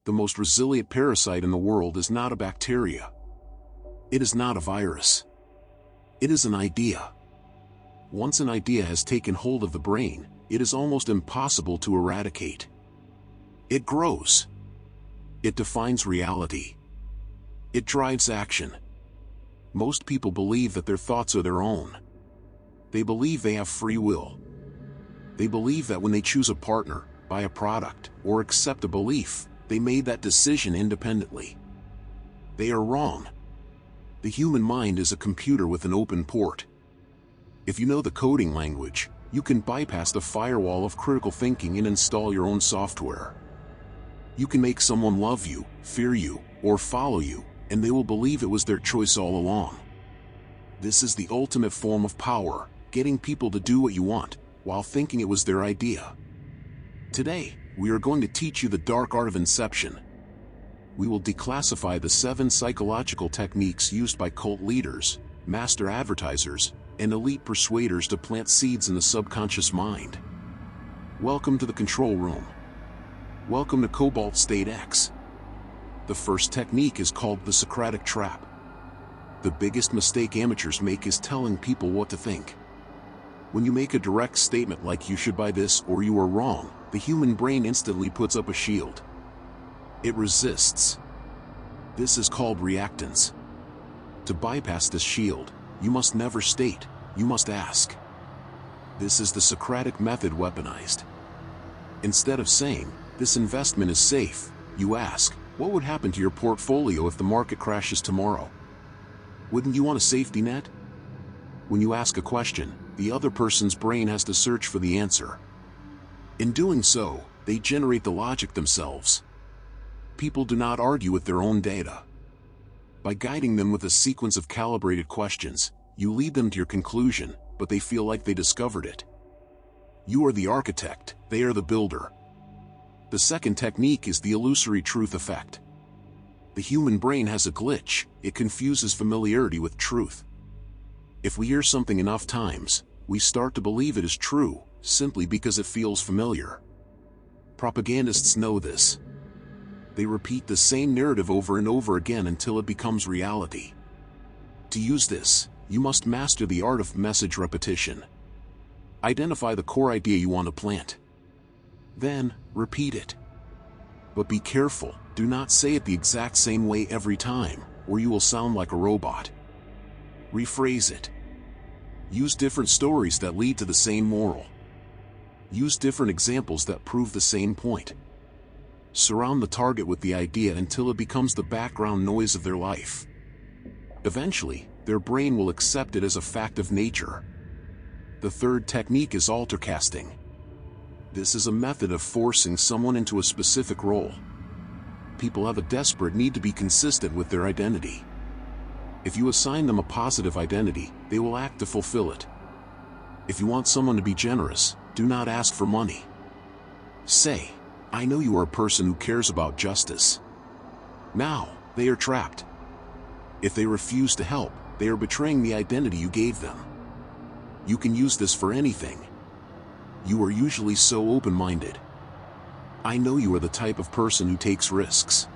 The most resilient parasite in the world is not a bacteria. It is not a virus. It is an idea. Once an idea has taken hold of the brain, it is almost impossible to eradicate. It grows. It defines reality. It drives action. Most people believe that their thoughts are their own. They believe they have free will. They believe that when they choose a partner, buy a product, or accept a belief, they made that decision independently. They are wrong. The human mind is a computer with an open port. If you know the coding language, you can bypass the firewall of critical thinking and install your own software. You can make someone love you, fear you, or follow you, and they will believe it was their choice all along. This is the ultimate form of power, getting people to do what you want, while thinking it was their idea. Today, we are going to teach you the dark art of inception. We will declassify the 7 psychological techniques used by cult leaders, master advertisers, and elite persuaders to plant seeds in the subconscious mind. Welcome to the control room. Welcome to Cobalt State X. The first technique is called the Socratic Trap. The biggest mistake amateurs make is telling people what to think. When you make a direct statement like "you should buy this" or "you are wrong," the human brain instantly puts up a shield. It resists. This is called reactance. To bypass this shield, you must never state, you must ask. This is the Socratic method weaponized. Instead of saying, "This investment is safe," you ask, "What would happen to your portfolio if the market crashes tomorrow? Wouldn't you want a safety net?" When you ask a question, the other person's brain has to search for the answer. In doing so, they generate the logic themselves. People do not argue with their own data. By guiding them with a sequence of calibrated questions, you lead them to your conclusion, but they feel like they discovered it. You are the architect, they are the builder. The second technique is the illusory truth effect. The human brain has a glitch, it confuses familiarity with truth. If we hear something enough times, we start to believe it is true, simply because it feels familiar. Propagandists know this. They repeat the same narrative over and over again until it becomes reality. To use this, you must master the art of message repetition. Identify the core idea you want to plant. Then, repeat it. But be careful, do not say it the exact same way every time, or you will sound like a robot. Rephrase it. Use different stories that lead to the same moral. Use different examples that prove the same point. Surround the target with the idea until it becomes the background noise of their life. Eventually, their brain will accept it as a fact of nature. The third technique is altercasting. This is a method of forcing someone into a specific role. People have a desperate need to be consistent with their identity. If you assign them a positive identity, they will act to fulfill it. If you want someone to be generous, do not ask for money. Say, "I know you are a person who cares about justice." Now, they are trapped. If they refuse to help, they are betraying the identity you gave them. You can use this for anything. You are usually so open-minded. I know you are the type of person who takes risks.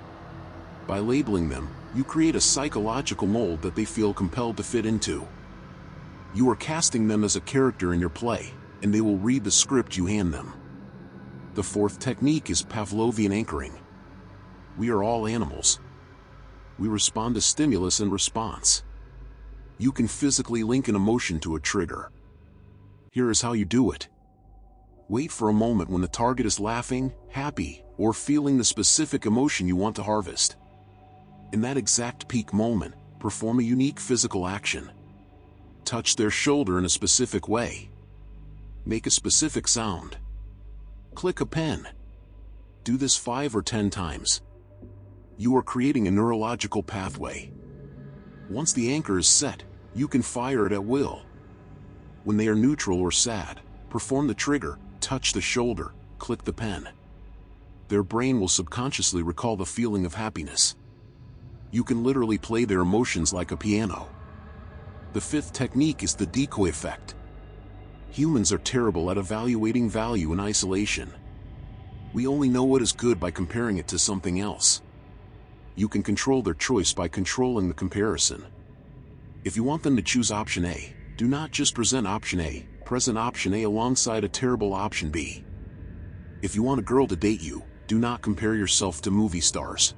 By labeling them, you create a psychological mold that they feel compelled to fit into. You are casting them as a character in your play, and they will read the script you hand them. The fourth technique is Pavlovian anchoring. We are all animals. We respond to stimulus and response. You can physically link an emotion to a trigger. Here is how you do it. Wait for a moment when the target is laughing, happy, or feeling the specific emotion you want to harvest. In that exact peak moment, perform a unique physical action. Touch their shoulder in a specific way. Make a specific sound. Click a pen. Do this 5 or 10 times. You are creating a neurological pathway. Once the anchor is set, you can fire it at will. When they are neutral or sad, perform the trigger, touch the shoulder, click the pen. Their brain will subconsciously recall the feeling of happiness. You can literally play their emotions like a piano. The fifth technique is the decoy effect. Humans are terrible at evaluating value in isolation. We only know what is good by comparing it to something else. You can control their choice by controlling the comparison. If you want them to choose option A, do not just present option A, present option A alongside a terrible option B. If you want a girl to date you, do not compare yourself to movie stars.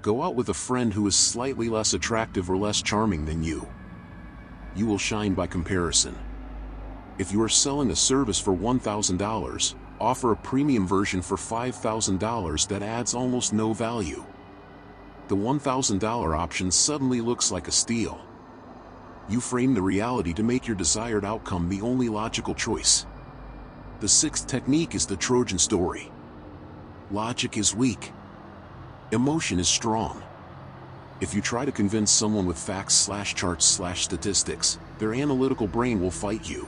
Go out with a friend who is slightly less attractive or less charming than you. You will shine by comparison. If you are selling a service for $1,000, offer a premium version for $5,000 that adds almost no value. The $1,000 option suddenly looks like a steal. You frame the reality to make your desired outcome the only logical choice. The sixth technique is the Trojan story. Logic is weak. Emotion is strong. If you try to convince someone with facts/charts/statistics, their analytical brain will fight you.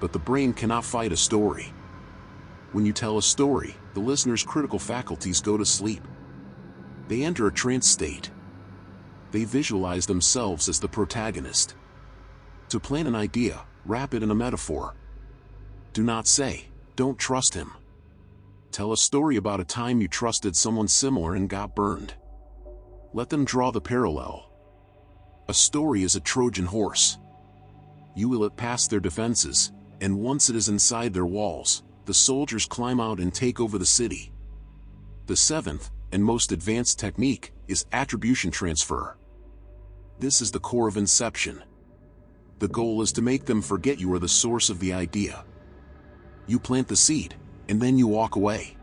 But the brain cannot fight a story. When you tell a story, the listener's critical faculties go to sleep. They enter a trance state. They visualize themselves as the protagonist. To plan an idea, wrap it in a metaphor. Do not say, "Don't trust him." Tell a story about a time you trusted someone similar and got burned. Let them draw the parallel. A story is a Trojan horse. You will it past their defenses, and once it is inside their walls, the soldiers climb out and take over the city. The seventh, and most advanced technique, is attribution transfer. This is the core of Inception. The goal is to make them forget you are the source of the idea. You plant the seed, and then you walk away.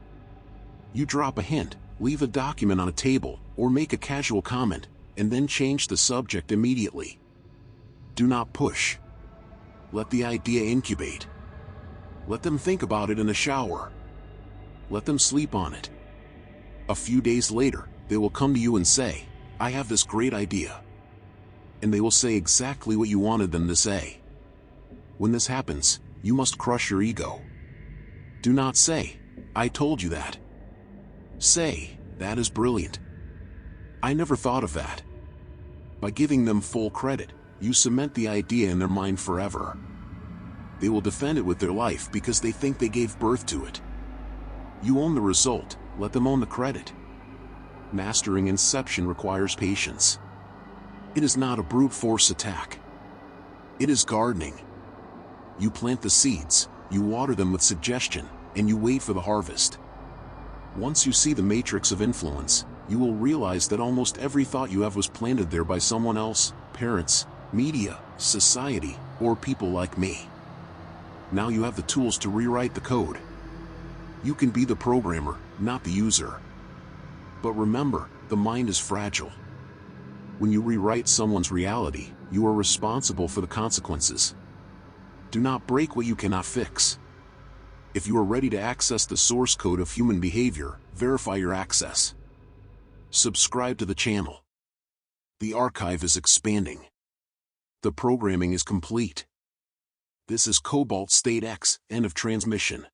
You drop a hint, leave a document on a table, or make a casual comment, and then change the subject immediately. Do not push. Let the idea incubate. Let them think about it in the shower. Let them sleep on it. A few days later, they will come to you and say, "I have this great idea." And they will say exactly what you wanted them to say. When this happens, you must crush your ego. Do not say, "I told you that." Say, "That is brilliant. I never thought of that." By giving them full credit, you cement the idea in their mind forever. They will defend it with their life because they think they gave birth to it. You own the result, let them own the credit. Mastering Inception requires patience. It is not a brute force attack. It is gardening. You plant the seeds, you water them with suggestion, and you wait for the harvest. Once you see the matrix of influence, you will realize that almost every thought you have was planted there by someone else, parents, media, society, or people like me. Now you have the tools to rewrite the code. You can be the programmer, not the user. But remember, the mind is fragile. When you rewrite someone's reality, you are responsible for the consequences. Do not break what you cannot fix. If you are ready to access the source code of human behavior, verify your access. Subscribe to the channel. The archive is expanding. The programming is complete. This is Cobalt State X, end of transmission.